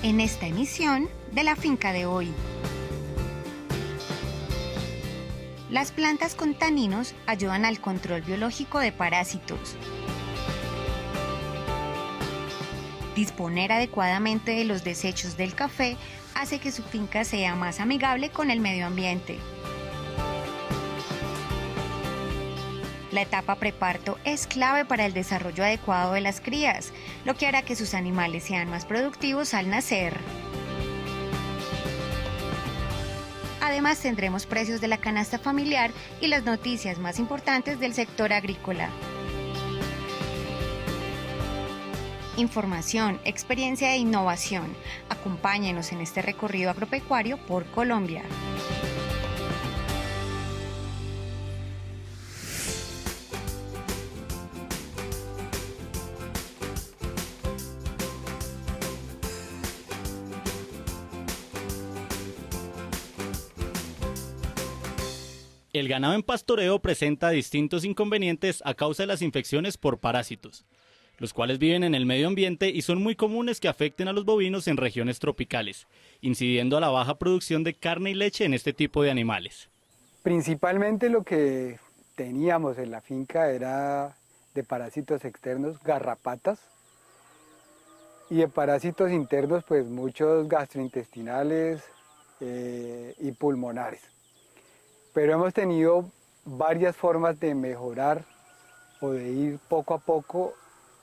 en esta emisión de La Finca de Hoy. Las plantas con taninos ayudan al control biológico de parásitos. Disponer adecuadamente de los desechos del café hace que su finca sea más amigable con el medio ambiente. La etapa preparto es clave para el desarrollo adecuado de las crías, lo que hará que sus animales sean más productivos al nacer. Además, tendremos precios de la canasta familiar y las noticias más importantes del sector agrícola. Información, experiencia e innovación. Acompáñenos en este recorrido agropecuario por Colombia. El ganado en pastoreo presenta distintos inconvenientes a causa de las infecciones por parásitos, los cuales viven en el medio ambiente y son muy comunes que afecten a los bovinos en regiones tropicales, incidiendo a la baja producción de carne y leche en este tipo de animales. Principalmente lo que teníamos en la finca era de parásitos externos, garrapatas, y de parásitos internos, pues muchos gastrointestinales y pulmonares. Pero hemos tenido varias formas de mejorar o de ir poco a poco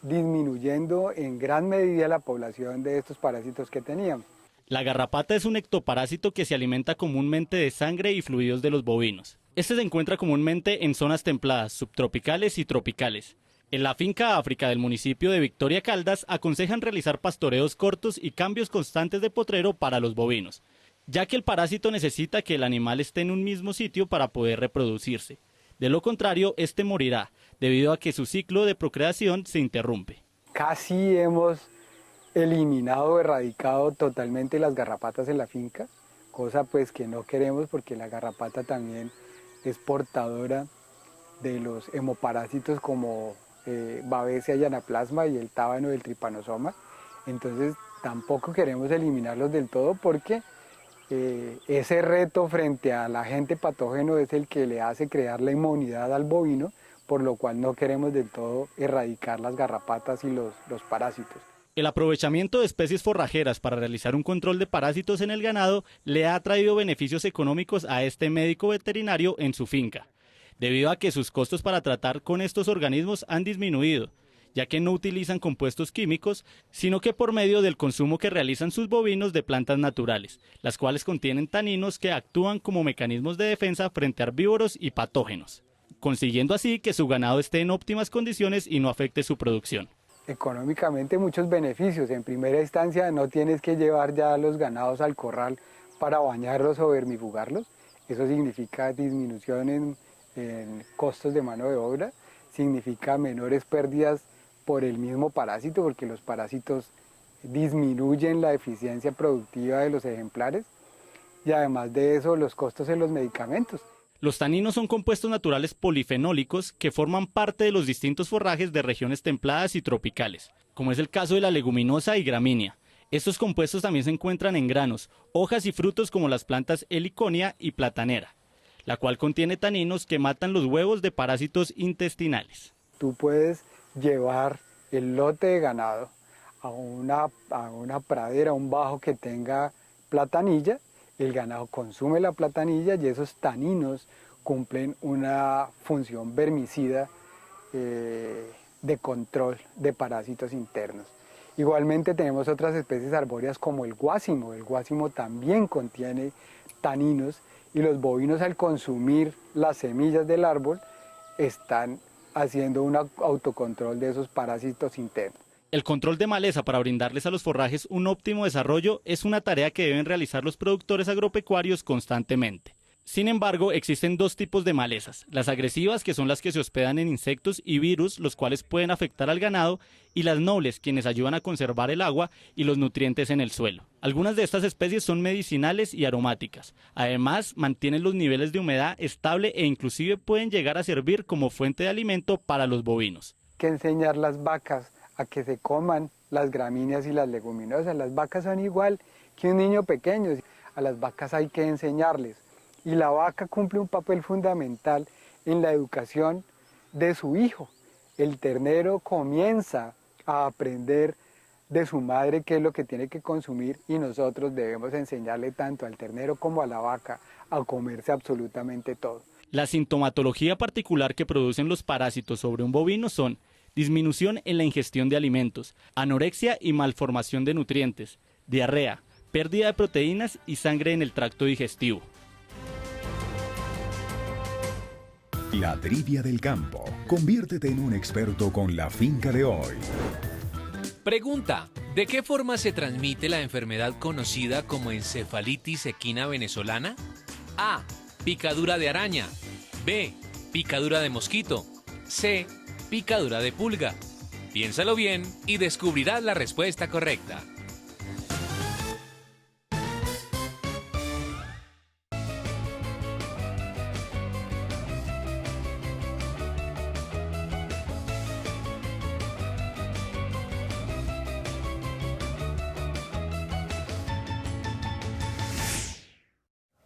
disminuyendo en gran medida la población de estos parásitos que teníamos. La garrapata es un ectoparásito que se alimenta comúnmente de sangre y fluidos de los bovinos. Este se encuentra comúnmente en zonas templadas, subtropicales y tropicales. En la finca África del municipio de Victoria Caldas aconsejan realizar pastoreos cortos y cambios constantes de potrero para los bovinos, ya que el parásito necesita que el animal esté en un mismo sitio para poder reproducirse. De lo contrario, este morirá, debido a que su ciclo de procreación se interrumpe. Casi hemos eliminado o erradicado totalmente las garrapatas en la finca, cosa pues que no queremos porque la garrapata también es portadora de los hemoparásitos como Babesia y Anaplasma y el tábano del tripanosoma. Entonces tampoco queremos eliminarlos del todo porque ese reto frente al agente patógeno es el que le hace crear la inmunidad al bovino, por lo cual no queremos del todo erradicar las garrapatas y los parásitos. El aprovechamiento de especies forrajeras para realizar un control de parásitos en el ganado le ha traído beneficios económicos a este médico veterinario en su finca, debido a que sus costos para tratar con estos organismos han disminuido, ya que no utilizan compuestos químicos, sino que por medio del consumo que realizan sus bovinos de plantas naturales, las cuales contienen taninos que actúan como mecanismos de defensa frente a herbívoros y patógenos, consiguiendo así que su ganado esté en óptimas condiciones y no afecte su producción. Económicamente muchos beneficios. En primera instancia no tienes que llevar ya los ganados al corral para bañarlos o vermifugarlos. Eso significa disminución en costos de mano de obra, significa menores pérdidas por el mismo parásito, porque los parásitos disminuyen la eficiencia productiva de los ejemplares y además de eso los costos en los medicamentos. Los taninos son compuestos naturales polifenólicos que forman parte de los distintos forrajes de regiones templadas y tropicales, como es el caso de la leguminosa y gramínea. Estos compuestos también se encuentran en granos, hojas y frutos como las plantas heliconia y platanera, la cual contiene taninos que matan los huevos de parásitos intestinales. Tú puedes llevar el lote de ganado a una pradera, un bajo que tenga platanilla, el ganado consume la platanilla y esos taninos cumplen una función vermicida de control de parásitos internos. Igualmente tenemos otras especies arbóreas como el guásimo también contiene taninos y los bovinos al consumir las semillas del árbol están haciendo un autocontrol de esos parásitos internos. El control de maleza para brindarles a los forrajes un óptimo desarrollo es una tarea que deben realizar los productores agropecuarios constantemente. Sin embargo, existen dos tipos de malezas, las agresivas, que son las que se hospedan en insectos y virus, los cuales pueden afectar al ganado, y las nobles, quienes ayudan a conservar el agua y los nutrientes en el suelo. Algunas de estas especies son medicinales y aromáticas. Además, mantienen los niveles de humedad estable e inclusive pueden llegar a servir como fuente de alimento para los bovinos. Hay que enseñar las vacas a que se coman las gramíneas y las leguminosas. Las vacas son igual que un niño pequeño, a las vacas hay que enseñarles. Y la vaca cumple un papel fundamental en la educación de su hijo. El ternero comienza a aprender de su madre qué es lo que tiene que consumir y nosotros debemos enseñarle tanto al ternero como a la vaca a comerse absolutamente todo. La sintomatología particular que producen los parásitos sobre un bovino son disminución en la ingestión de alimentos, anorexia y malformación de nutrientes, diarrea, pérdida de proteínas y sangre en el tracto digestivo. La trivia del campo. Conviértete en un experto con la finca de hoy. Pregunta: ¿de qué forma se transmite la enfermedad conocida como encefalitis equina venezolana? A. Picadura de araña. B. Picadura de mosquito. C. Picadura de pulga. Piénsalo bien y descubrirás la respuesta correcta.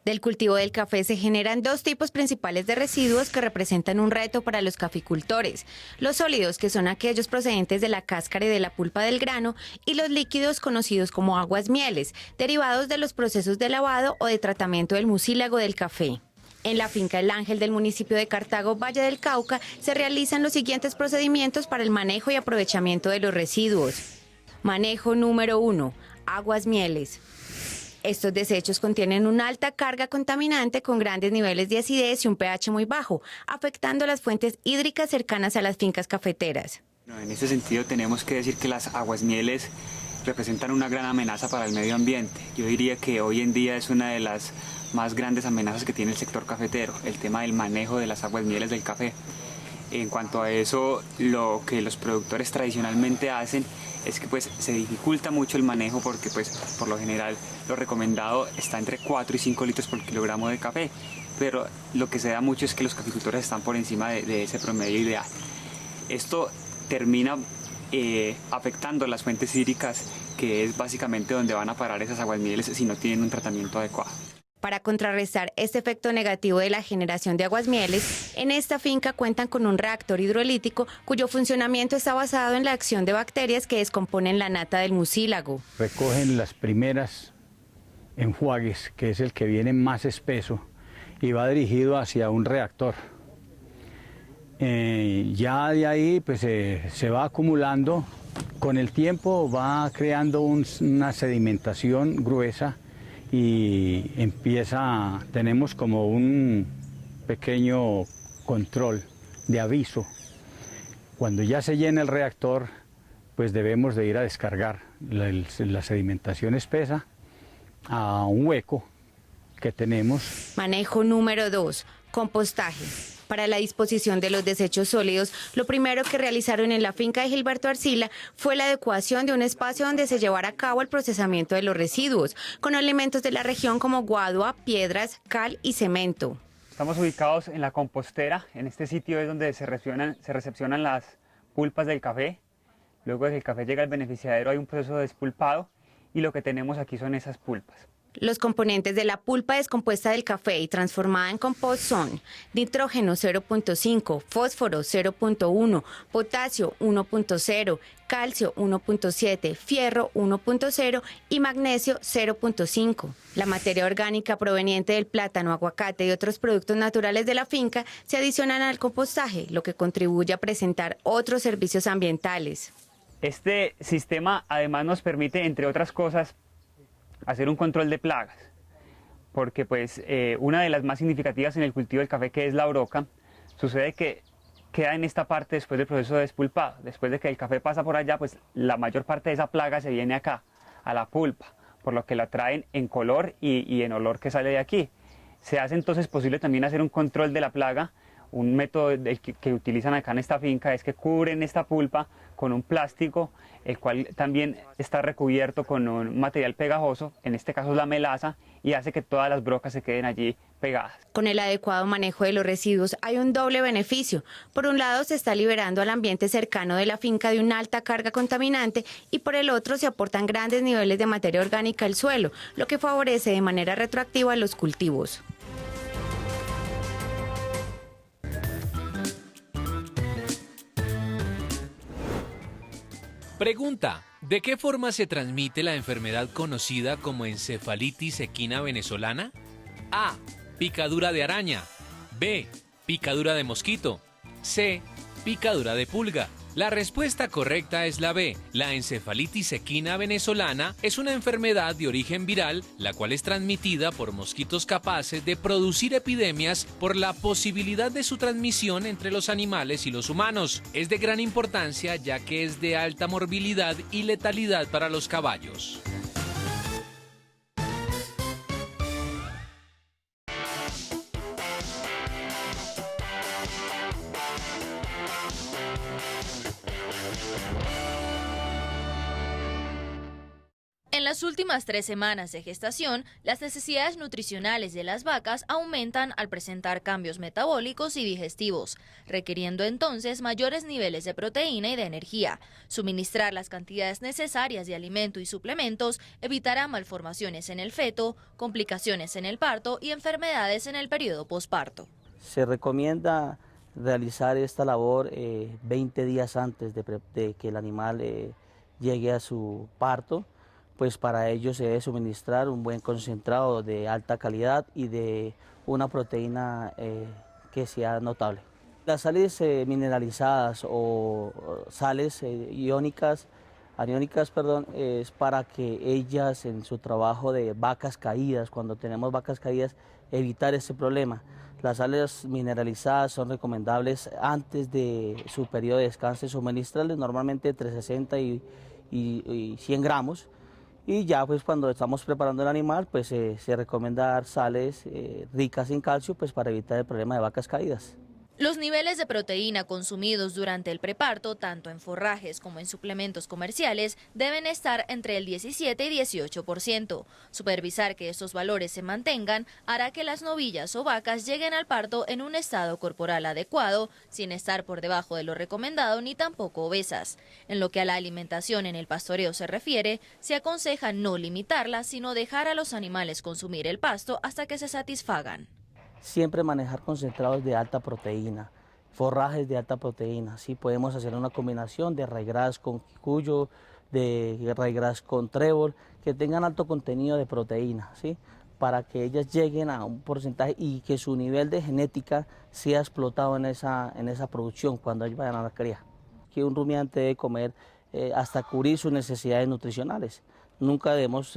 Del cultivo del café se generan dos tipos principales de residuos que representan un reto para los caficultores: los sólidos, que son aquellos procedentes de la cáscara y de la pulpa del grano, y los líquidos, conocidos como aguas mieles, derivados de los procesos de lavado o de tratamiento del mucílago del café. En la finca El Ángel del municipio de Cartago, Valle del Cauca, se realizan los siguientes procedimientos para el manejo y aprovechamiento de los residuos. Manejo número 1. Aguas mieles. Estos desechos contienen una alta carga contaminante con grandes niveles de acidez y un pH muy bajo, afectando las fuentes hídricas cercanas a las fincas cafeteras. En este sentido tenemos que decir que las aguasmieles representan una gran amenaza para el medio ambiente. Yo diría que hoy en día es una de las más grandes amenazas que tiene el sector cafetero, el tema del manejo de las aguasmieles del café. En cuanto a eso, lo que los productores tradicionalmente hacen es que pues se dificulta mucho el manejo porque pues por lo general lo recomendado está entre 4 y 5 litros por kilogramo de café, pero lo que se da mucho es que los caficultores están por encima de ese promedio ideal. Esto termina afectando las fuentes hídricas, que es básicamente donde van a parar esas aguasmieles si no tienen un tratamiento adecuado. Para contrarrestar este efecto negativo de la generación de aguasmieles, en esta finca cuentan con un reactor hidrolítico cuyo funcionamiento está basado en la acción de bacterias que descomponen la nata del mucílago. Recogen las primeras enjuagues, que es el que viene más espeso, y va dirigido hacia un reactor. Ya de ahí pues, se va acumulando, con el tiempo va creando una sedimentación gruesa y tenemos como un pequeño control de aviso. Cuando ya se llena el reactor, pues debemos de ir a descargar la sedimentación espesa a un hueco que tenemos. Manejo número 2, compostaje. Para la disposición de los desechos sólidos, lo primero que realizaron en la finca de Gilberto Arcila fue la adecuación de un espacio donde se llevara a cabo el procesamiento de los residuos, con elementos de la región como guadua, piedras, cal y cemento. Estamos ubicados en la compostera. En este sitio es donde se recepcionan las pulpas del café. Luego de que el café llega al beneficiadero hay un proceso de despulpado y lo que tenemos aquí son esas pulpas. Los componentes de la pulpa descompuesta del café y transformada en compost son nitrógeno 0.5, fósforo 0.1, potasio 1.0, calcio 1.7, fierro 1.0 y magnesio 0.5. La materia orgánica proveniente del plátano, aguacate y otros productos naturales de la finca se adicionan al compostaje, lo que contribuye a presentar otros servicios ambientales. Este sistema además nos permite, entre otras cosas, hacer un control de plagas, porque pues una de las más significativas en el cultivo del café, que es la broca, sucede que queda en esta parte después del proceso de despulpado. Después de que el café pasa por allá, pues la mayor parte de esa plaga se viene acá, a la pulpa, por lo que la traen en color y en olor que sale de aquí. Se hace entonces posible también hacer un control de la plaga. Un método que utilizan acá en esta finca es que cubren esta pulpa con un plástico, el cual también está recubierto con un material pegajoso, en este caso es la melaza, y hace que todas las brocas se queden allí pegadas. Con el adecuado manejo de los residuos hay un doble beneficio. Por un lado, se está liberando al ambiente cercano de la finca de una alta carga contaminante y por el otro se aportan grandes niveles de materia orgánica al suelo, lo que favorece de manera retroactiva los cultivos. Pregunta: ¿de qué forma se transmite la enfermedad conocida como encefalitis equina venezolana? A. Picadura de araña. B. Picadura de mosquito. C. Picadura de pulga. La respuesta correcta es la B. La encefalitis equina venezolana es una enfermedad de origen viral, la cual es transmitida por mosquitos capaces de producir epidemias por la posibilidad de su transmisión entre los animales y los humanos. Es de gran importancia ya que es de alta morbilidad y letalidad para los caballos. En las últimas 3 semanas de gestación, las necesidades nutricionales de las vacas aumentan al presentar cambios metabólicos y digestivos, requiriendo entonces mayores niveles de proteína y de energía. Suministrar las cantidades necesarias de alimento y suplementos evitará malformaciones en el feto, complicaciones en el parto y enfermedades en el periodo posparto. Se recomienda realizar esta labor 20 días antes de que el animal llegue a su parto. Pues para ello se debe suministrar un buen concentrado de alta calidad y de una proteína que sea notable. Las sales mineralizadas o sales aniónicas, es para que ellas en su trabajo de vacas caídas, cuando tenemos vacas caídas, evitar ese problema. Las sales mineralizadas son recomendables antes de su periodo de descanso, suministrarles normalmente entre 60 y 100 gramos. Y ya pues cuando estamos preparando el animal, pues se recomienda dar sales ricas en calcio pues para evitar el problema de vacas caídas. Los niveles de proteína consumidos durante el preparto, tanto en forrajes como en suplementos comerciales, deben estar entre el 17 y 18%. Supervisar que estos valores se mantengan hará que las novillas o vacas lleguen al parto en un estado corporal adecuado, sin estar por debajo de lo recomendado ni tampoco obesas. En lo que a la alimentación en el pastoreo se refiere, se aconseja no limitarla, sino dejar a los animales consumir el pasto hasta que se satisfagan. Siempre manejar concentrados de alta proteína, forrajes de alta proteína. ¿Sí? Podemos hacer una combinación de raigras con cuyo, de raigras con trébol, que tengan alto contenido de proteína, ¿sí? Para que ellas lleguen a un porcentaje y que su nivel de genética sea explotado en esa producción cuando ellos vayan a la cría. Que un rumiante debe comer hasta cubrir sus necesidades nutricionales. Nunca debemos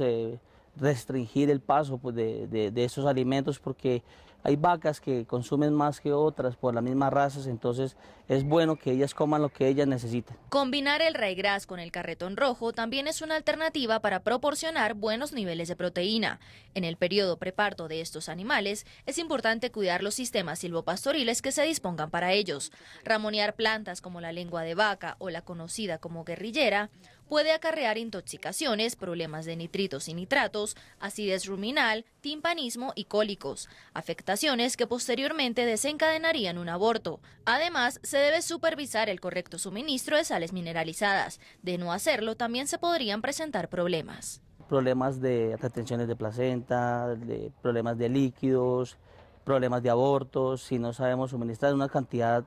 restringir el paso pues, de esos alimentos porque hay vacas que consumen más que otras por las mismas razas, entonces es bueno que ellas coman lo que ellas necesiten. Combinar el raigras con el carretón rojo también es una alternativa para proporcionar buenos niveles de proteína. En el periodo preparto de estos animales es importante cuidar los sistemas silvopastoriles que se dispongan para ellos. Ramonear plantas como la lengua de vaca o la conocida como guerrillera puede acarrear intoxicaciones, problemas de nitritos y nitratos, acidez ruminal, timpanismo y cólicos, afectaciones que posteriormente desencadenarían un aborto. Además, se debe supervisar el correcto suministro de sales mineralizadas. De no hacerlo, también se podrían presentar problemas. Problemas de retenciones de placenta, problemas de líquidos, problemas de abortos. Si no sabemos suministrar una cantidad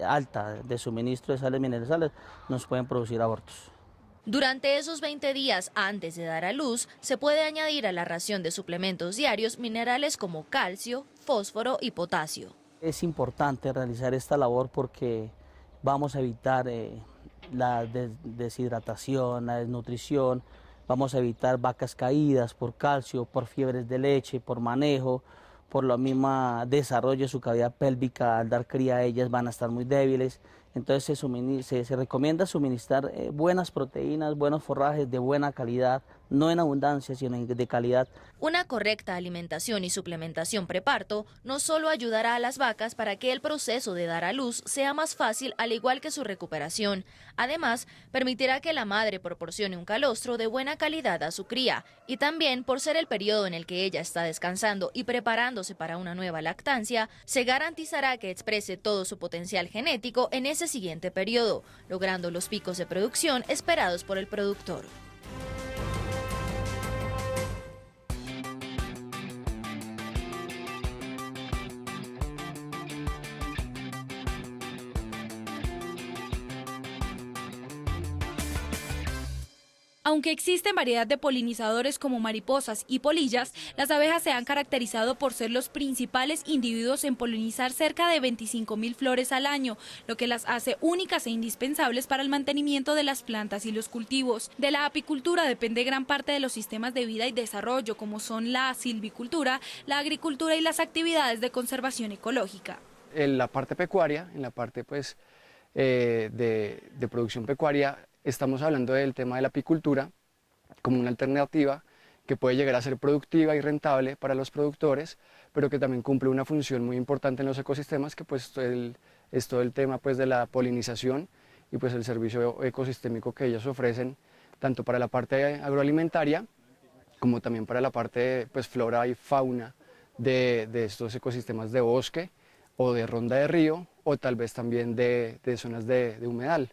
alta de suministro de sales mineralizadas, nos pueden producir abortos. Durante esos 20 días antes de dar a luz, se puede añadir a la ración de suplementos diarios minerales como calcio, fósforo y potasio. Es importante realizar esta labor porque vamos a evitar la deshidratación, la desnutrición, vamos a evitar vacas caídas por calcio, por fiebres de leche, por manejo, por la misma desarrollo de su cavidad pélvica. Al dar cría ellas van a estar muy débiles. Entonces se recomienda suministrar buenas proteínas, buenos forrajes de buena calidad, no en abundancia, sino de calidad. Una correcta alimentación y suplementación preparto no solo ayudará a las vacas para que el proceso de dar a luz sea más fácil, al igual que su recuperación. Además, permitirá que la madre proporcione un calostro de buena calidad a su cría, y también, por ser el periodo en el que ella está descansando y preparándose para una nueva lactancia, se garantizará que exprese todo su potencial genético en ese siguiente periodo, logrando los picos de producción esperados por el productor. Aunque existen variedad de polinizadores como mariposas y polillas, las abejas se han caracterizado por ser los principales individuos en polinizar cerca de 25.000 flores al año, lo que las hace únicas e indispensables para el mantenimiento de las plantas y los cultivos. De la apicultura depende gran parte de los sistemas de vida y desarrollo, como son la silvicultura, la agricultura y las actividades de conservación ecológica. En la parte pecuaria, en la parte pues, de producción pecuaria, estamos hablando del tema de la apicultura como una alternativa que puede llegar a ser productiva y rentable para los productores, pero que también cumple una función muy importante en los ecosistemas, que pues es todo el tema pues de la polinización y pues el servicio ecosistémico que ellos ofrecen, tanto para la parte agroalimentaria como también para la parte pues flora y fauna de estos ecosistemas de bosque o de ronda de río, o tal vez también de zonas de humedal.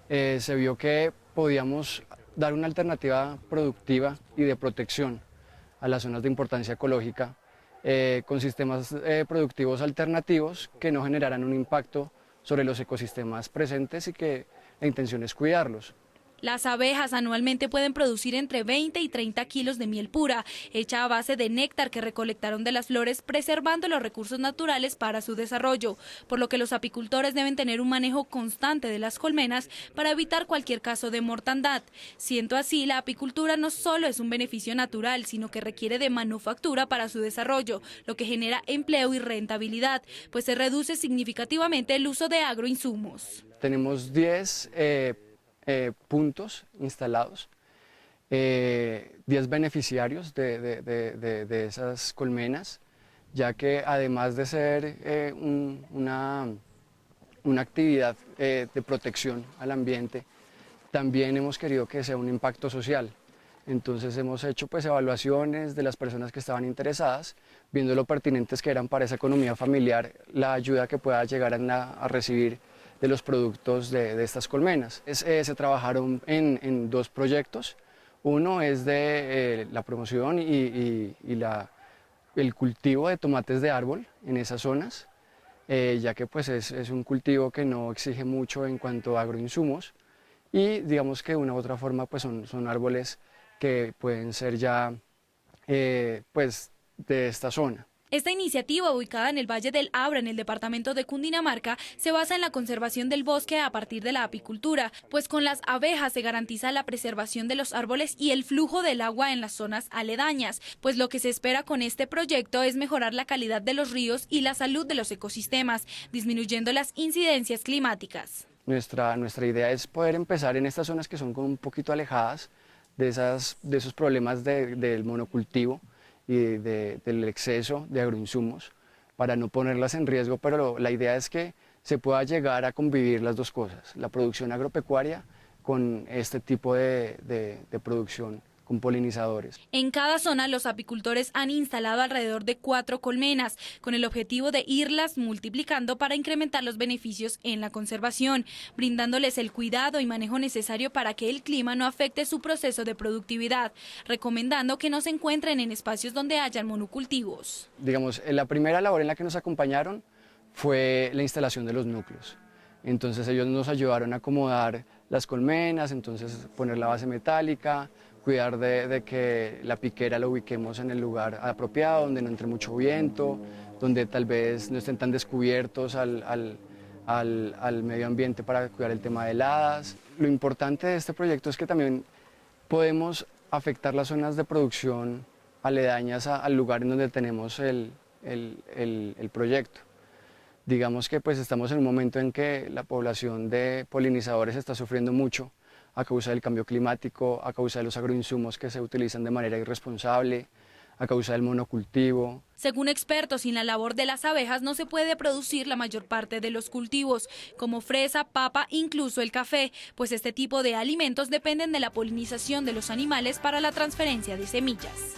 Se vio que podíamos dar una alternativa productiva y de protección a las zonas de importancia ecológica con sistemas productivos alternativos que no generaran un impacto sobre los ecosistemas presentes y que la intención es cuidarlos. Las abejas anualmente pueden producir entre 20 y 30 kilos de miel pura, hecha a base de néctar que recolectaron de las flores, preservando los recursos naturales para su desarrollo, por lo que los apicultores deben tener un manejo constante de las colmenas para evitar cualquier caso de mortandad. Siendo así, la apicultura no solo es un beneficio natural, sino que requiere de manufactura para su desarrollo, lo que genera empleo y rentabilidad, pues se reduce significativamente el uso de agroinsumos. Tenemos 10 puntos instalados, 10 beneficiarios de esas colmenas, ya que además de ser una actividad de protección al ambiente, también hemos querido que sea un impacto social. Entonces hemos hecho pues evaluaciones de las personas que estaban interesadas, viendo lo pertinentes que eran para esa economía familiar la ayuda que pueda llegar a recibir de los productos de estas colmenas. Se trabajaron en 2 proyectos. Uno es de la promoción y el cultivo de tomates de árbol en esas zonas, ya que pues es un cultivo que no exige mucho en cuanto a agroinsumos, y digamos que de una u otra forma pues son árboles que pueden ser ya pues de esta zona. Esta iniciativa, ubicada en el Valle del Abra, en el departamento de Cundinamarca, se basa en la conservación del bosque a partir de la apicultura, pues con las abejas se garantiza la preservación de los árboles y el flujo del agua en las zonas aledañas, pues lo que se espera con este proyecto es mejorar la calidad de los ríos y la salud de los ecosistemas, disminuyendo las incidencias climáticas. Nuestra idea es poder empezar en estas zonas que son como un poquito alejadas de esos problemas del monocultivo y del exceso de agroinsumos, para no ponerlas en riesgo, pero la idea es que se pueda llegar a convivir las dos cosas, la producción agropecuaria con este tipo de producción con polinizadores. En cada zona los apicultores han instalado alrededor de 4 colmenas, con el objetivo de irlas multiplicando para incrementar los beneficios en la conservación, brindándoles el cuidado y manejo necesario para que el clima no afecte su proceso de productividad, recomendando que no se encuentren en espacios donde hayan monocultivos. Digamos, la primera labor en la que nos acompañaron fue la instalación de los núcleos. Entonces ellos nos ayudaron a acomodar las colmenas, entonces poner la base metálica, cuidar de que la piquera la ubiquemos en el lugar apropiado, donde no entre mucho viento, donde tal vez no estén tan descubiertos al medio ambiente para cuidar el tema de heladas. Lo importante de este proyecto es que también podemos afectar las zonas de producción aledañas al lugar en donde tenemos el proyecto. Digamos que pues estamos en un momento en que la población de polinizadores está sufriendo mucho a causa del cambio climático, a causa de los agroinsumos que se utilizan de manera irresponsable, a causa del monocultivo. Según expertos, sin la labor de las abejas no se puede producir la mayor parte de los cultivos, como fresa, papa, incluso el café, pues este tipo de alimentos dependen de la polinización de los animales para la transferencia de semillas.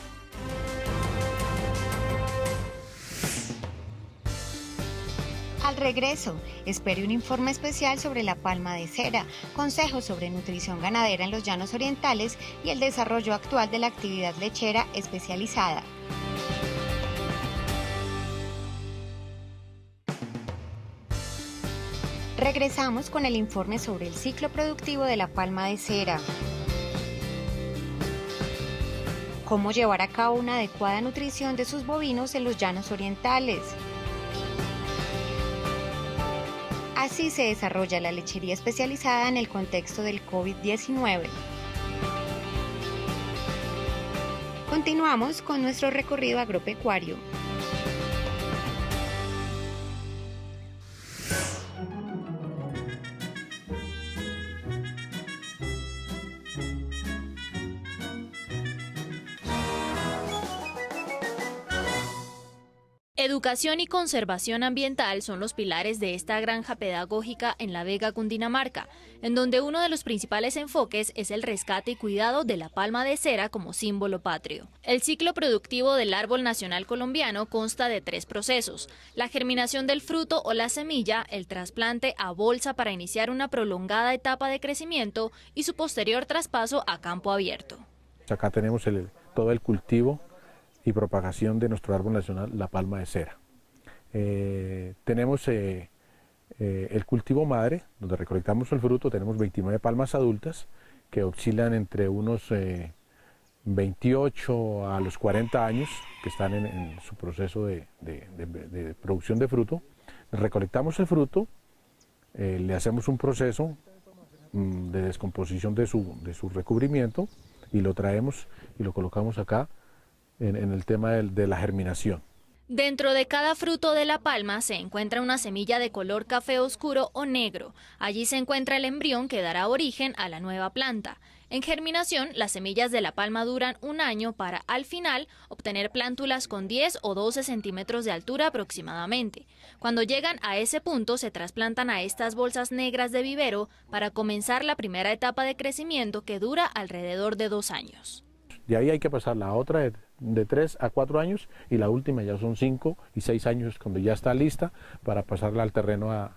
Al regreso, espere un informe especial sobre la palma de cera, consejos sobre nutrición ganadera en los llanos orientales y el desarrollo actual de la actividad lechera especializada. Regresamos con el informe sobre el ciclo productivo de la palma de cera. Cómo llevar a cabo una adecuada nutrición de sus bovinos en los llanos orientales. Así se desarrolla la lechería especializada en el contexto del COVID-19. Continuamos con nuestro recorrido agropecuario. Educación y conservación ambiental son los pilares de esta granja pedagógica en La Vega, Cundinamarca, en donde uno de los principales enfoques es el rescate y cuidado de la palma de cera como símbolo patrio. El ciclo productivo del árbol nacional colombiano consta de 3 procesos: la germinación del fruto o la semilla, el trasplante a bolsa para iniciar una prolongada etapa de crecimiento y su posterior traspaso a campo abierto. Acá tenemos todo el cultivo y propagación de nuestro árbol nacional, la palma de cera. Tenemos el cultivo madre, donde recolectamos el fruto. Tenemos 29 palmas adultas que oscilan entre unos 28 a los 40 años, que están en su proceso de producción de fruto. Recolectamos el fruto, le hacemos un proceso de descomposición de su recubrimiento y lo traemos y lo colocamos acá en el tema de la germinación. Dentro de cada fruto de la palma se encuentra una semilla de color café oscuro o negro. Allí se encuentra el embrión que dará origen a la nueva planta. En germinación, las semillas de la palma duran 1 año para, al final, obtener plántulas con 10 o 12 centímetros de altura aproximadamente. Cuando llegan a ese punto, se trasplantan a estas bolsas negras de vivero para comenzar la primera etapa de crecimiento que dura alrededor de 2 años. De ahí hay que pasar la otra de 3 a 4 años y la última ya son 5 y 6 años cuando ya está lista para pasarla al terreno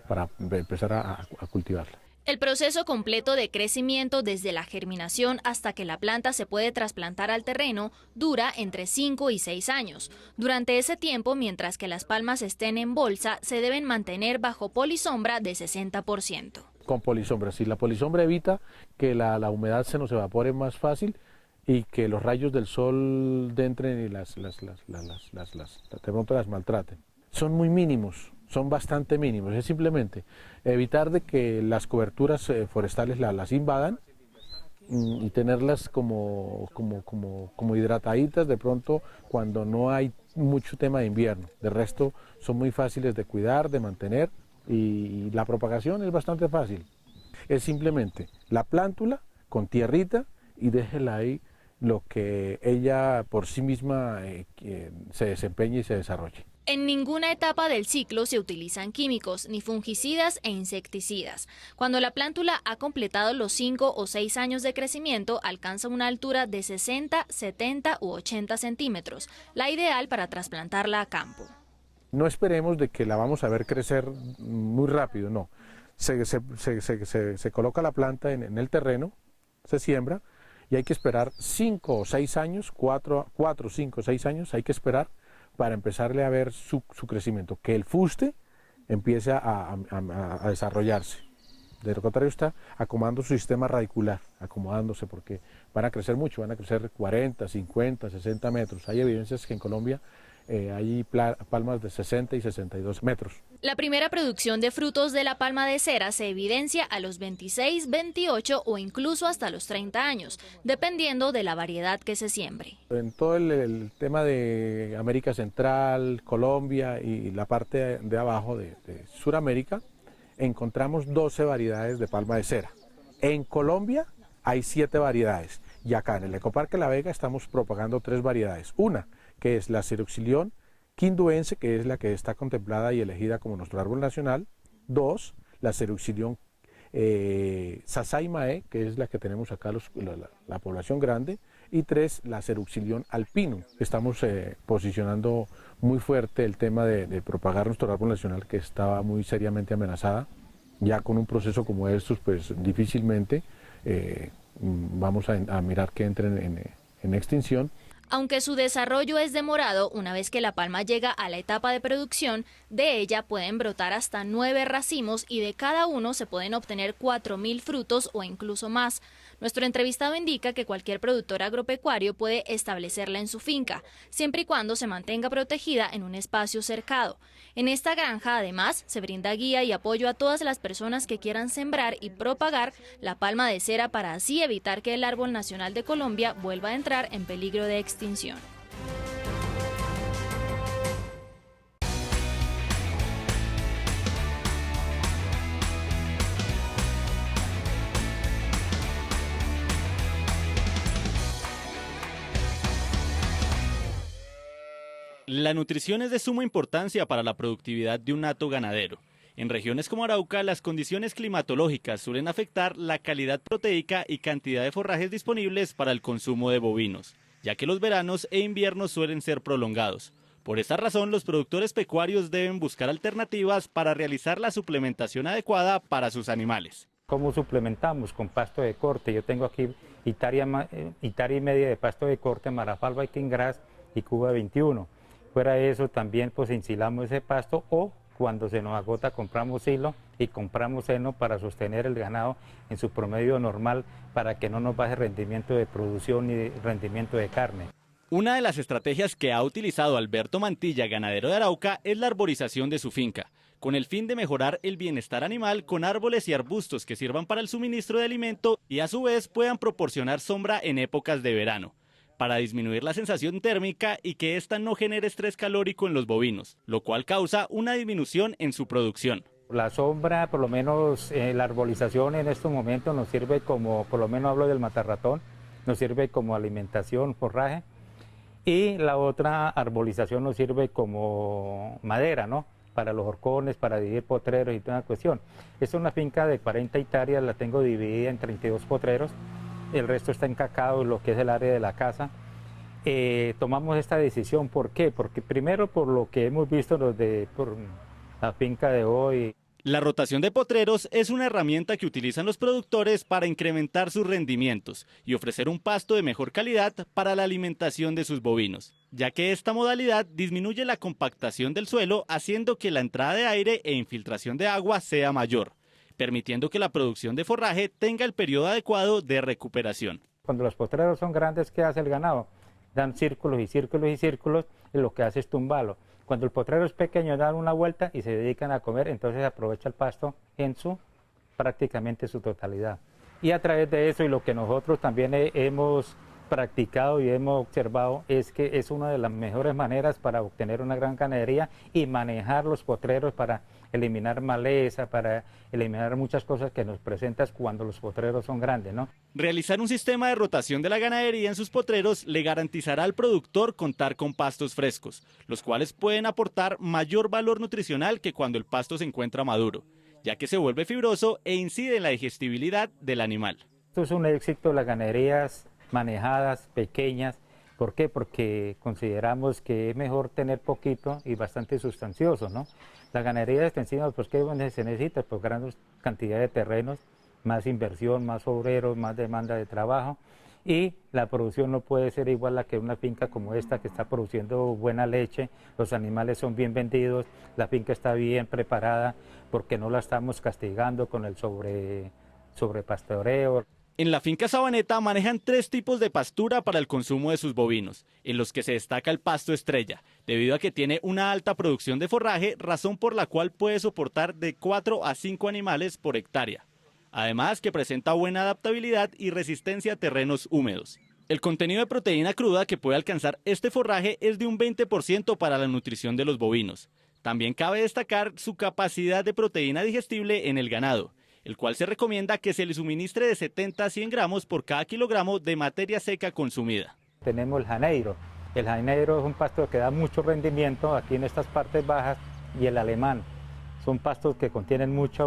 para empezar a cultivarla. El proceso completo de crecimiento desde la germinación hasta que la planta se puede trasplantar al terreno dura entre 5 y 6 años. Durante ese tiempo, mientras que las palmas estén en bolsa, se deben mantener bajo polisombra de 60%. Con polisombra, si la polisombra evita que la humedad se nos evapore más fácil y que los rayos del sol entren y de pronto las maltraten. Son muy mínimos, son bastante mínimos, es simplemente evitar de que las coberturas forestales las invadan y tenerlas como hidrataditas de pronto cuando no hay mucho tema de invierno. De resto son muy fáciles de cuidar, de mantener y la propagación es bastante fácil. Es simplemente la plántula con tierrita y déjela ahí lo que ella por sí misma se desempeñe y se desarrolle. En ninguna etapa del ciclo se utilizan químicos, ni fungicidas e insecticidas. Cuando la plántula ha completado los 5 o 6 años de crecimiento, alcanza una altura de 60, 70 u 80 centímetros, la ideal para trasplantarla a campo. No esperemos de que la vamos a ver crecer muy rápido, no. Se coloca la planta en el terreno, se siembra y hay que esperar 5 o 6 años, 4, 5 o 6 años, hay que esperar para empezarle a ver su crecimiento, que el fuste empiece a desarrollarse. De lo contrario está acomodando su sistema radicular, acomodándose porque van a crecer mucho, van a crecer 40, 50, 60 metros. Hay evidencias que en Colombia hay palmas de 60 y 62 metros. La primera producción de frutos de la palma de cera se evidencia a los 26, 28 o incluso hasta los 30 años, dependiendo de la variedad que se siembre. En todo el tema de América Central, Colombia y la parte de abajo de Sudamérica, encontramos 12 variedades de palma de cera. En Colombia hay 7 variedades y acá en el Ecoparque La Vega estamos propagando 3 variedades. Una, que es la Ceruxilion quinduense, que es la que está contemplada y elegida como nuestro árbol nacional. 2, la Ceruxilion Sasaimae, que es la que tenemos acá la población grande. Y 3, la Ceruxilion alpinum. Estamos posicionando muy fuerte el tema de propagar nuestro árbol nacional, que estaba muy seriamente amenazada. Ya con un proceso como estos, pues difícilmente vamos a mirar que entren en extinción. Aunque su desarrollo es demorado, una vez que la palma llega a la etapa de producción, de ella pueden brotar hasta 9 racimos y de cada uno se pueden obtener 4.000 frutos o incluso más. Nuestro entrevistado indica que cualquier productor agropecuario puede establecerla en su finca, siempre y cuando se mantenga protegida en un espacio cercado. En esta granja, además, se brinda guía y apoyo a todas las personas que quieran sembrar y propagar la palma de cera para así evitar que el árbol nacional de Colombia vuelva a entrar en peligro de extinción. La nutrición es de suma importancia para la productividad de un hato ganadero. En regiones como Arauca, las condiciones climatológicas suelen afectar la calidad proteica y cantidad de forrajes disponibles para el consumo de bovinos, ya que los veranos e inviernos suelen ser prolongados. Por esta razón, los productores pecuarios deben buscar alternativas para realizar la suplementación adecuada para sus animales. ¿Cómo suplementamos? Con pasto de corte. Yo tengo aquí hectárea y media de pasto de corte, Marafal Viking Grass y Cuba 21. Fuera de eso también pues ensilamos ese pasto o cuando se nos agota compramos hilo y compramos heno para sostener el ganado en su promedio normal para que no nos baje rendimiento de producción ni rendimiento de carne. Una de las estrategias que ha utilizado Alberto Mantilla, ganadero de Arauca, es la arborización de su finca, con el fin de mejorar el bienestar animal con árboles y arbustos que sirvan para el suministro de alimento y a su vez puedan proporcionar sombra en épocas de verano, para disminuir la sensación térmica y que ésta no genere estrés calórico en los bovinos, lo cual causa una disminución en su producción. La sombra, por lo menos la arbolización en estos momentos nos sirve como, por lo menos hablo del matarratón, nos sirve como alimentación, forraje, y la otra arbolización nos sirve como madera, ¿no? Para los horcones, para dividir potreros y toda la cuestión. Esta es una finca de 40 hectáreas, la tengo dividida en 32 potreros. El resto está en cacao, lo que es el área de la casa. Tomamos esta decisión, ¿por qué? Porque primero por lo que hemos visto por la finca de hoy. La rotación de potreros es una herramienta que utilizan los productores para incrementar sus rendimientos y ofrecer un pasto de mejor calidad para la alimentación de sus bovinos, ya que esta modalidad disminuye la compactación del suelo, haciendo que la entrada de aire e infiltración de agua sea mayor, permitiendo que la producción de forraje tenga el periodo adecuado de recuperación. Cuando los potreros son grandes, ¿qué hace el ganado? Dan círculos y círculos y círculos y lo que hace es tumbarlo. Cuando el potrero es pequeño, dan una vuelta y se dedican a comer, entonces aprovecha el pasto en prácticamente su totalidad. Y a través de eso, y lo que nosotros también hemos practicado y hemos observado, es que es una de las mejores maneras para obtener una gran ganadería y manejar los potreros para eliminar maleza, para eliminar muchas cosas que nos presentan cuando los potreros son grandes, ¿no? Realizar un sistema de rotación de la ganadería en sus potreros le garantizará al productor contar con pastos frescos, los cuales pueden aportar mayor valor nutricional que cuando el pasto se encuentra maduro, ya que se vuelve fibroso e incide en la digestibilidad del animal. Esto es un éxito de las ganaderías manejadas, pequeñas. ¿Por qué? Porque consideramos que es mejor tener poquito y bastante sustancioso, ¿no? La ganadería extensiva, pues ¿qué se necesita? Pues gran cantidad de terrenos, más inversión, más obreros, más demanda de trabajo, y la producción no puede ser igual a que una finca como esta que está produciendo buena leche, los animales son bien vendidos, la finca está bien preparada porque no la estamos castigando con el sobrepastoreo. En la finca Sabaneta manejan 3 tipos de pastura para el consumo de sus bovinos, en los que se destaca el pasto estrella, debido a que tiene una alta producción de forraje, razón por la cual puede soportar de 4 a 5 animales por hectárea. Además que presenta buena adaptabilidad y resistencia a terrenos húmedos. El contenido de proteína cruda que puede alcanzar este forraje es de un 20% para la nutrición de los bovinos. También cabe destacar su capacidad de proteína digestible en el ganado, el cual se recomienda que se le suministre de 70 a 100 gramos por cada kilogramo de materia seca consumida. Tenemos el janeiro. El janeiro es un pasto que da mucho rendimiento aquí en estas partes bajas, y el alemán. Son pastos que contienen mucha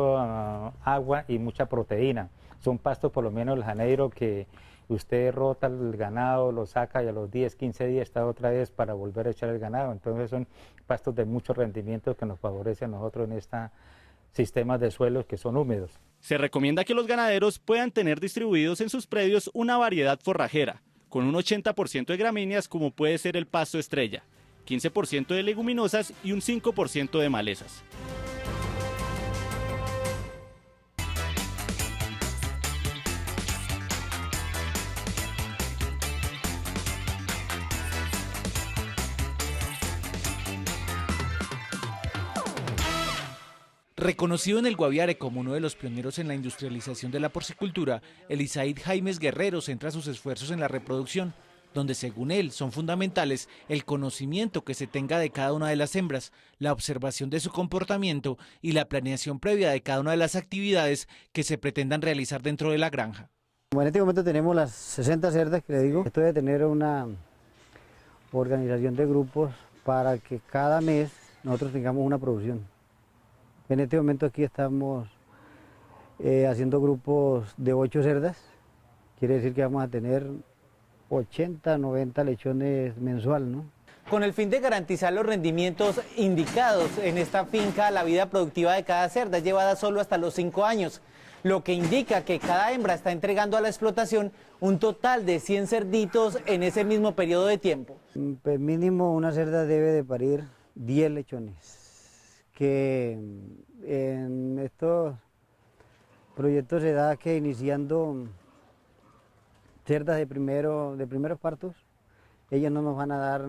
agua y mucha proteína. Son pastos, por lo menos el janeiro, que usted rota el ganado, lo saca y a los 10, 15 días está otra vez para volver a echar el ganado. Entonces son pastos de mucho rendimiento que nos favorecen a nosotros en estos sistemas de suelos que son húmedos. Se recomienda que los ganaderos puedan tener distribuidos en sus predios una variedad forrajera, con un 80% de gramíneas como puede ser el pasto estrella, 15% de leguminosas y un 5% de malezas. Reconocido en el Guaviare como uno de los pioneros en la industrialización de la porcicultura, Elisaid Jaimes Guerrero centra sus esfuerzos en la reproducción, donde según él son fundamentales el conocimiento que se tenga de cada una de las hembras, la observación de su comportamiento y la planeación previa de cada una de las actividades que se pretendan realizar dentro de la granja. Bueno, en este momento tenemos las 60 cerdas que le digo. Esto debe tener una organización de grupos para que cada mes nosotros tengamos una producción. En este momento aquí estamos haciendo grupos de 8 cerdas, quiere decir que vamos a tener 80, 90 lechones mensual, ¿no? Con el fin de garantizar los rendimientos indicados en esta finca, la vida productiva de cada cerda es llevada solo hasta los 5 años, lo que indica que cada hembra está entregando a la explotación un total de 100 cerditos en ese mismo periodo de tiempo. Pues mínimo una cerda debe de parir 10 lechones. Que en estos proyectos se da que iniciando cerdas de primeros partos, ellas no nos van a dar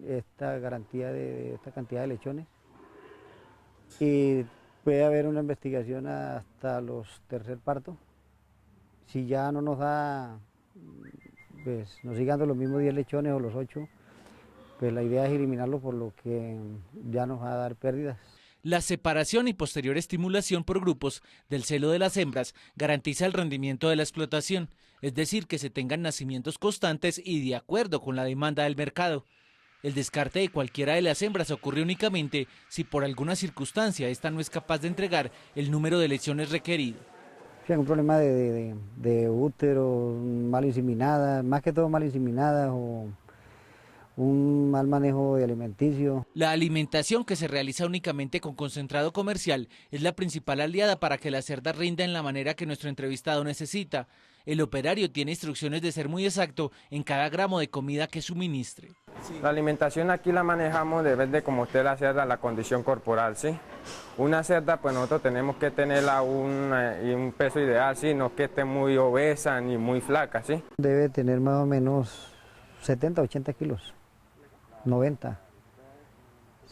esta garantía de esta cantidad de lechones, y puede haber una investigación hasta los tercer partos. Si ya no nos da, pues nos sigan dando los mismos 10 lechones o los 8, pues la idea es eliminarlo, por lo que ya nos va a dar pérdidas. La separación y posterior estimulación por grupos del celo de las hembras garantiza el rendimiento de la explotación, es decir, que se tengan nacimientos constantes y de acuerdo con la demanda del mercado. El descarte de cualquiera de las hembras ocurre únicamente si por alguna circunstancia esta no es capaz de entregar el número de lechones requerido. Si hay un problema de útero, mal inseminadas, más que todo mal inseminadas, o un mal manejo de alimenticio. La alimentación, que se realiza únicamente con concentrado comercial, es la principal aliada para que la cerda rinda en la manera que nuestro entrevistado necesita. El operario tiene instrucciones de ser muy exacto en cada gramo de comida que suministre. La alimentación aquí la manejamos, depende como usted la cerda, la condición corporal, ¿sí? Una cerda, pues nosotros tenemos que tenerla un peso ideal, ¿sí? No que esté muy obesa ni muy flaca, ¿sí? Debe tener más o menos 70, 80 kilos. 90.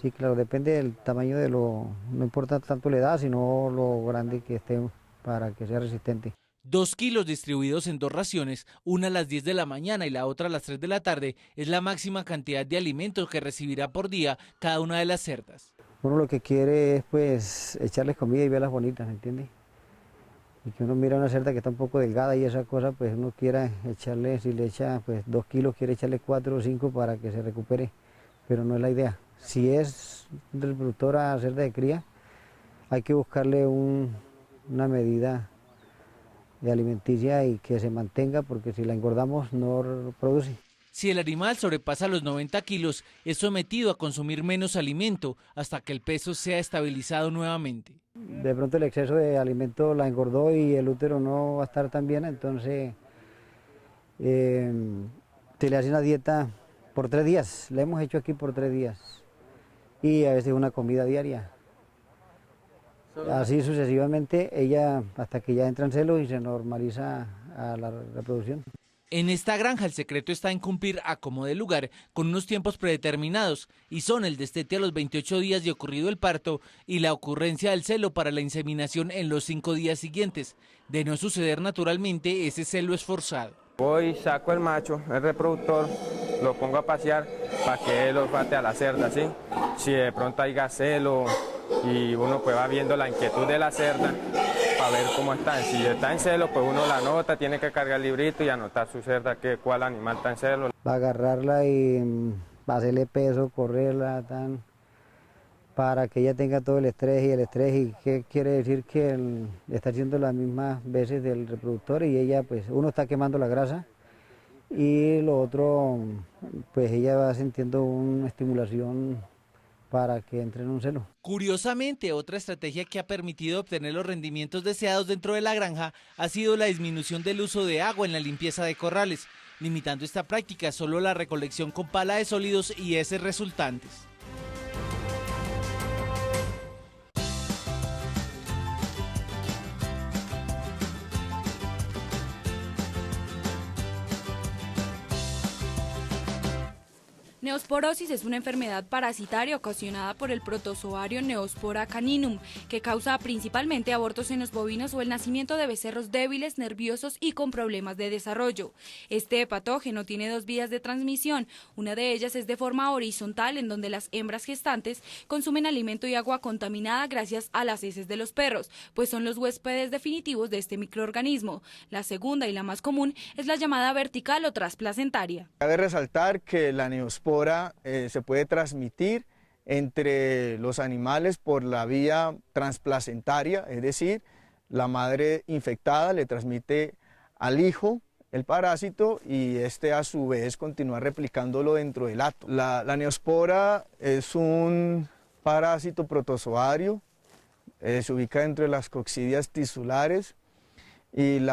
Sí, claro, depende del tamaño no importa tanto la edad, sino lo grande que esté para que sea resistente. 2 kilos distribuidos en 2 raciones, una a las 10 de la mañana y la otra a las 3 de la tarde, es la máxima cantidad de alimentos que recibirá por día cada una de las cerdas. Uno lo que quiere es pues echarles comida y verlas bonitas, ¿me entiende? Y que uno mira una cerda que está un poco delgada y esa cosa, pues uno quiera echarle, si le echa pues 2 kilos, quiere echarle 4 o 5 para que se recupere, pero no es la idea. Si es reproductora cerda de cría, hay que buscarle una medida de alimenticia y que se mantenga, porque si la engordamos no produce. Si el animal sobrepasa los 90 kilos, es sometido a consumir menos alimento hasta que el peso sea estabilizado nuevamente. De pronto el exceso de alimento la engordó y el útero no va a estar tan bien, entonces se le hace una dieta por 3 días. La hemos hecho aquí por 3 días y a veces una comida diaria. Así sucesivamente, ella hasta que ya entra en celo y se normaliza a la reproducción. En esta granja el secreto está en cumplir a como de lugar con unos tiempos predeterminados y son el destete a los 28 días de ocurrido el parto y la ocurrencia del celo para la inseminación en los 5 días siguientes. De no suceder naturalmente, ese celo es forzado. Voy, saco el macho, el reproductor, lo pongo a pasear para que él olfate a la cerda, ¿sí? Si de pronto hay celo y uno pues va viendo la inquietud de la cerda para ver cómo está. Si está en celo, pues uno la anota, tiene que cargar el librito y anotar su cerda, cuál animal está en celo. Va a agarrarla y va a hacerle peso, correrla, para que ella tenga todo el estrés. ¿Y qué quiere decir? Que está haciendo las mismas veces del reproductor y ella, pues uno está quemando la grasa y lo otro, pues ella va sintiendo una estimulación para que entre en un celo. Curiosamente, otra estrategia que ha permitido obtener los rendimientos deseados dentro de la granja ha sido la disminución del uso de agua en la limpieza de corrales, limitando esta práctica solo la recolección con pala de sólidos y heces resultantes. Neosporosis es una enfermedad parasitaria ocasionada por el protozoario Neospora caninum, que causa principalmente abortos en los bovinos o el nacimiento de becerros débiles, nerviosos y con problemas de desarrollo. Este patógeno tiene 2 vías de transmisión, una de ellas es de forma horizontal, en donde las hembras gestantes consumen alimento y agua contaminada gracias a las heces de los perros, pues son los huéspedes definitivos de este microorganismo. La segunda y la más común es la llamada vertical o transplacentaria. Cabe resaltar que la neospora se puede transmitir entre los animales por la vía transplacentaria, es decir, la madre infectada le transmite al hijo el parásito y este a su vez continúa replicándolo dentro del hato. La neospora es un parásito protozoario, se ubica dentro de las coccidias tisulares y el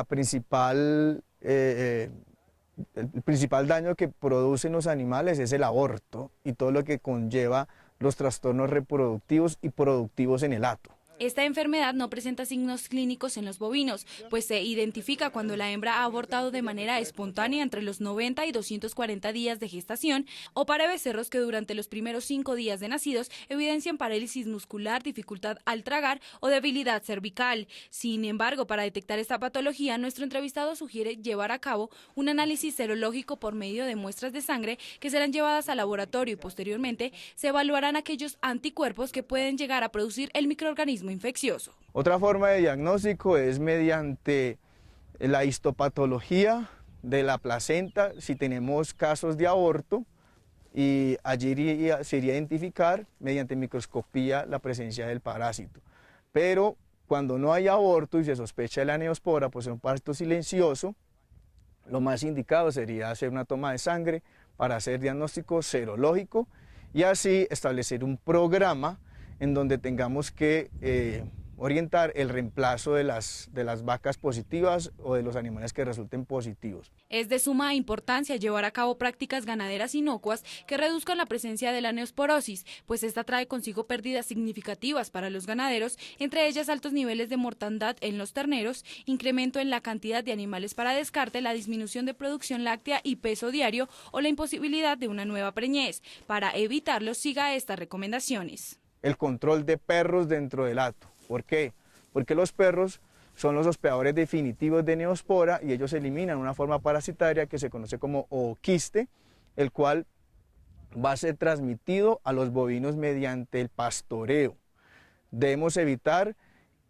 principal daño que producen los animales es el aborto y todo lo que conlleva los trastornos reproductivos y productivos en el hato. Esta enfermedad no presenta signos clínicos en los bovinos, pues se identifica cuando la hembra ha abortado de manera espontánea entre los 90 y 240 días de gestación, o para becerros que durante los primeros 5 días de nacidos evidencian parálisis muscular, dificultad al tragar o debilidad cervical. Sin embargo, para detectar esta patología, nuestro entrevistado sugiere llevar a cabo un análisis serológico por medio de muestras de sangre que serán llevadas al laboratorio y posteriormente se evaluarán aquellos anticuerpos que pueden llegar a producir el microorganismo infeccioso. Otra forma de diagnóstico es mediante la histopatología de la placenta, si tenemos casos de aborto, y allí se iría a identificar mediante microscopía la presencia del parásito. Pero cuando no hay aborto y se sospecha de la neospora, pues es un parásito silencioso, lo más indicado sería hacer una toma de sangre para hacer diagnóstico serológico y así establecer un programa en donde tengamos que orientar el reemplazo de las vacas positivas o de los animales que resulten positivos. Es de suma importancia llevar a cabo prácticas ganaderas inocuas que reduzcan la presencia de la neosporosis, pues esta trae consigo pérdidas significativas para los ganaderos, entre ellas altos niveles de mortandad en los terneros, incremento en la cantidad de animales para descarte, la disminución de producción láctea y peso diario o la imposibilidad de una nueva preñez. Para evitarlo, siga estas recomendaciones. El control de perros dentro del hato. ¿Por qué? Porque los perros son los hospedadores definitivos de neospora y ellos eliminan una forma parasitaria que se conoce como ooquiste, el cual va a ser transmitido a los bovinos mediante el pastoreo. Debemos evitar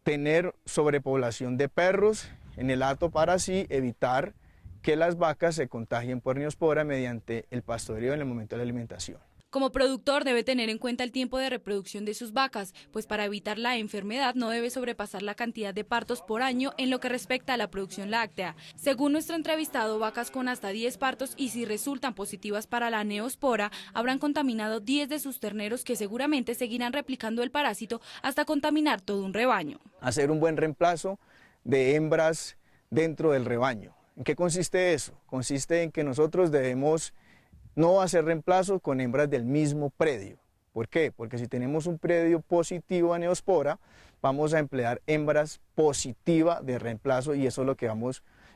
tener sobrepoblación de perros en el hato para así evitar que las vacas se contagien por neospora mediante el pastoreo en el momento de la alimentación. Como productor debe tener en cuenta el tiempo de reproducción de sus vacas, pues para evitar la enfermedad no debe sobrepasar la cantidad de partos por año en lo que respecta a la producción láctea. Según nuestro entrevistado, vacas con hasta 10 partos y si resultan positivas para la neospora, habrán contaminado 10 de sus terneros que seguramente seguirán replicando el parásito hasta contaminar todo un rebaño. Hacer un buen reemplazo de hembras dentro del rebaño. ¿En qué consiste eso? Consiste en que nosotros debemos no hacer reemplazo con hembras del mismo predio, ¿Por qué? Porque si tenemos un predio positivo a neospora, vamos a emplear hembras positivas de reemplazo y eso es lo que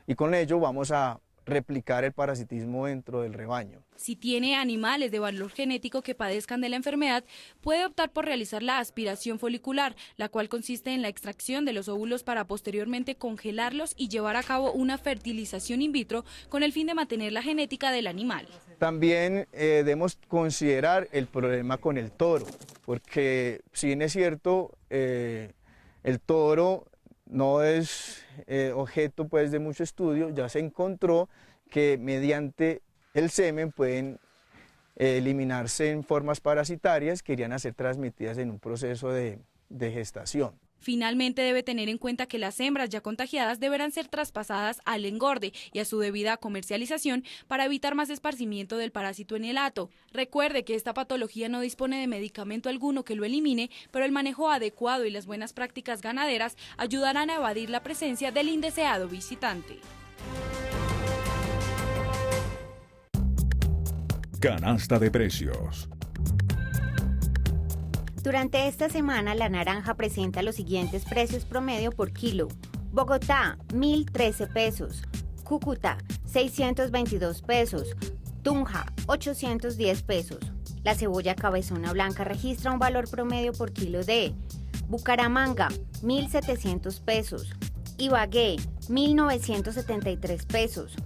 y con ello vamos a replicar el parasitismo dentro del rebaño. Si tiene animales de valor genético que padezcan de la enfermedad, puede optar por realizar la aspiración folicular, la cual consiste en la extracción de los óvulos para posteriormente congelarlos y llevar a cabo una fertilización in vitro con el fin de mantener la genética del animal. También debemos considerar el problema con el toro, porque si bien es cierto, el toro no es objeto pues, de mucho estudio, ya se encontró que mediante el semen pueden eliminarse en formas parasitarias que irían a ser transmitidas en un proceso de gestación. Finalmente debe tener en cuenta que las hembras ya contagiadas deberán ser traspasadas al engorde y a su debida comercialización para evitar más esparcimiento del parásito en el hato. Recuerde que esta patología no dispone de medicamento alguno que lo elimine, pero el manejo adecuado y las buenas prácticas ganaderas ayudarán a evadir la presencia del indeseado visitante. Canasta de precios. Durante esta semana, la naranja presenta los siguientes precios promedio por kilo. Bogotá, 1.013 pesos. Cúcuta, 622 pesos. Tunja, 810 pesos. La cebolla cabezona blanca registra un valor promedio por kilo de Bucaramanga, 1.700 pesos. Ibagué, 1.973 pesos.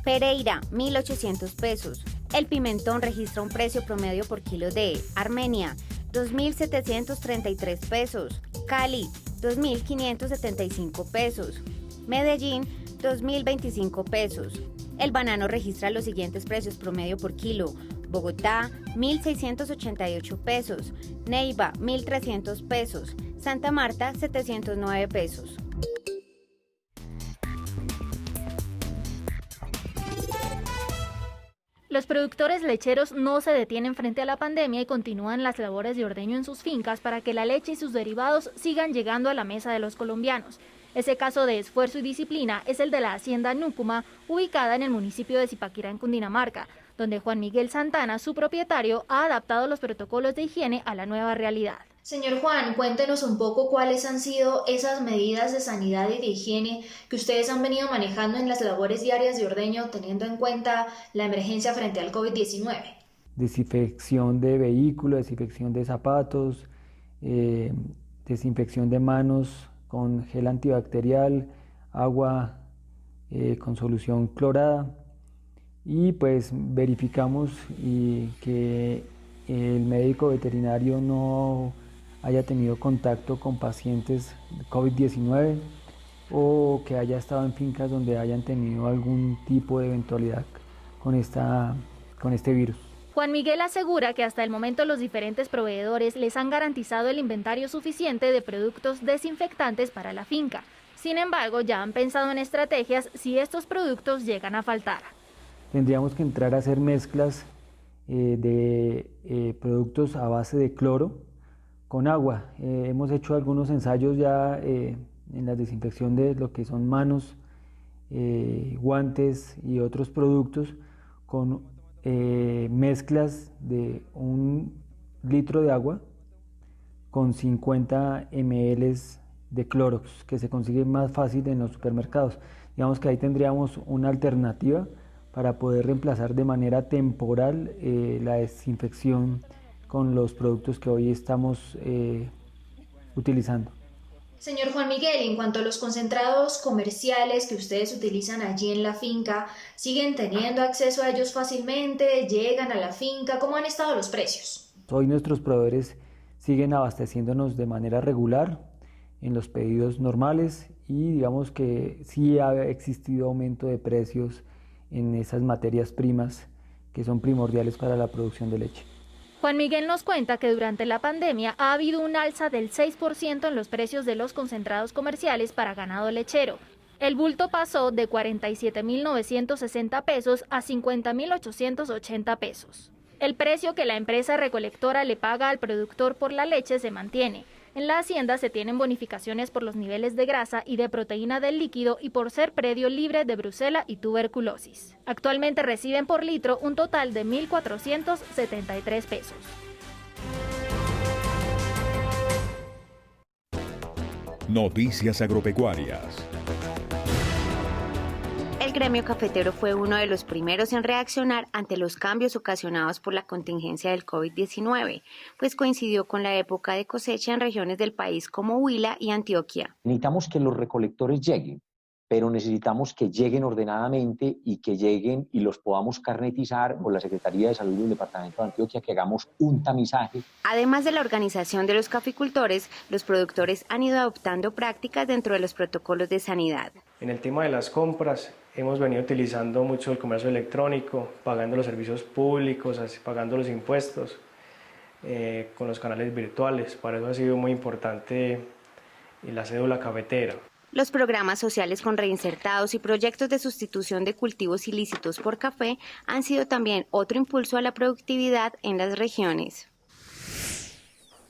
Pereira, 1.800 pesos. El pimentón registra un precio promedio por kilo de Armenia, 2.733 pesos, Cali, 2.575 pesos, Medellín, 2.025 pesos. El banano registra los siguientes precios promedio por kilo. Bogotá, 1.688 pesos, Neiva, 1.300 pesos, Santa Marta, 709 pesos. Los productores lecheros no se detienen frente a la pandemia y continúan las labores de ordeño en sus fincas para que la leche y sus derivados sigan llegando a la mesa de los colombianos. Ese caso de esfuerzo y disciplina es el de la hacienda Núcuma, ubicada en el municipio de Zipaquirá, en Cundinamarca, donde Juan Miguel Santana, su propietario, ha adaptado los protocolos de higiene a la nueva realidad. Señor Juan, cuéntenos un poco cuáles han sido esas medidas de sanidad y de higiene que ustedes han venido manejando en las labores diarias de ordeño, teniendo en cuenta la emergencia frente al COVID-19. Desinfección de vehículos, desinfección de zapatos, desinfección de manos con gel antibacterial, agua con solución clorada, y pues verificamos que el médico veterinario no haya tenido contacto con pacientes de COVID-19 o que haya estado en fincas donde hayan tenido algún tipo de eventualidad con este virus. Juan Miguel asegura que hasta el momento los diferentes proveedores les han garantizado el inventario suficiente de productos desinfectantes para la finca. Sin embargo, ya han pensado en estrategias si estos productos llegan a faltar. Tendríamos que entrar a hacer mezclas de productos a base de cloro con agua. Hemos hecho algunos ensayos ya en la desinfección de lo que son manos, guantes y otros productos con mezclas de 1 litro de agua con 50 ml de Clorox, que se consigue más fácil en los supermercados. Digamos que ahí tendríamos una alternativa para poder reemplazar de manera temporal la desinfección con los productos que hoy estamos utilizando. Señor Juan Miguel, en cuanto a los concentrados comerciales que ustedes utilizan allí en la finca, ¿siguen teniendo acceso a ellos fácilmente? ¿Llegan a la finca? ¿Cómo han estado los precios? Hoy nuestros proveedores siguen abasteciéndonos de manera regular en los pedidos normales y digamos que sí ha existido aumento de precios en esas materias primas que son primordiales para la producción de leche. Juan Miguel nos cuenta que durante la pandemia ha habido un alza del 6% en los precios de los concentrados comerciales para ganado lechero. El bulto pasó de 47.960 pesos a 50.880 pesos. El precio que la empresa recolectora le paga al productor por la leche se mantiene. En la hacienda se tienen bonificaciones por los niveles de grasa y de proteína del líquido y por ser predio libre de brucela y tuberculosis. Actualmente reciben por litro un total de 1.473 pesos. Noticias agropecuarias. El gremio cafetero fue uno de los primeros en reaccionar ante los cambios ocasionados por la contingencia del COVID-19, pues coincidió con la época de cosecha en regiones del país como Huila y Antioquia. Necesitamos que los recolectores lleguen, pero necesitamos que lleguen ordenadamente y que lleguen y los podamos carnetizar por la Secretaría de Salud del Departamento de Antioquia, que hagamos un tamizaje. Además de la organización de los caficultores, los productores han ido adoptando prácticas dentro de los protocolos de sanidad. En el tema de las compras, hemos venido utilizando mucho el comercio electrónico, pagando los servicios públicos, pagando los impuestos, con los canales virtuales. Para eso ha sido muy importante la cédula cafetera. Los programas sociales con reinsertados y proyectos de sustitución de cultivos ilícitos por café han sido también otro impulso a la productividad en las regiones.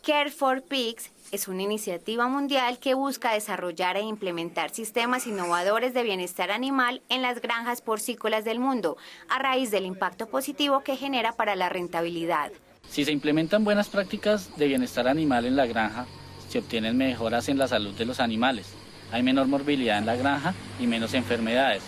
Care for Pigs es una iniciativa mundial que busca desarrollar e implementar sistemas innovadores de bienestar animal en las granjas porcícolas del mundo, a raíz del impacto positivo que genera para la rentabilidad. Si se implementan buenas prácticas de bienestar animal en la granja, se obtienen mejoras en la salud de los animales. Hay menor morbilidad en la granja y menos enfermedades.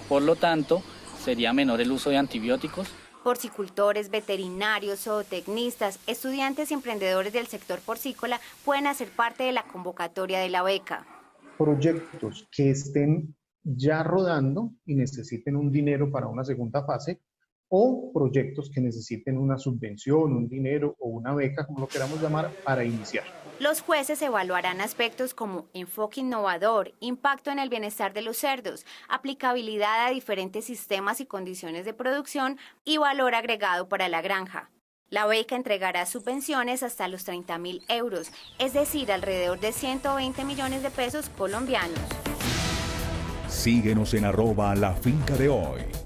Por lo tanto, sería menor el uso de antibióticos. Porcicultores, veterinarios, zootecnistas, estudiantes y emprendedores del sector porcícola pueden hacer parte de la convocatoria de la beca. Proyectos que estén ya rodando y necesiten un dinero para una segunda fase, o proyectos que necesiten una subvención, un dinero o una beca, como lo queramos llamar, para iniciar. Los jueces evaluarán aspectos como enfoque innovador, impacto en el bienestar de los cerdos, aplicabilidad a diferentes sistemas y condiciones de producción y valor agregado para la granja. La beca entregará subvenciones hasta los 30.000 euros, es decir, alrededor de 120 millones de pesos colombianos. Síguenos en @lafincadehoy.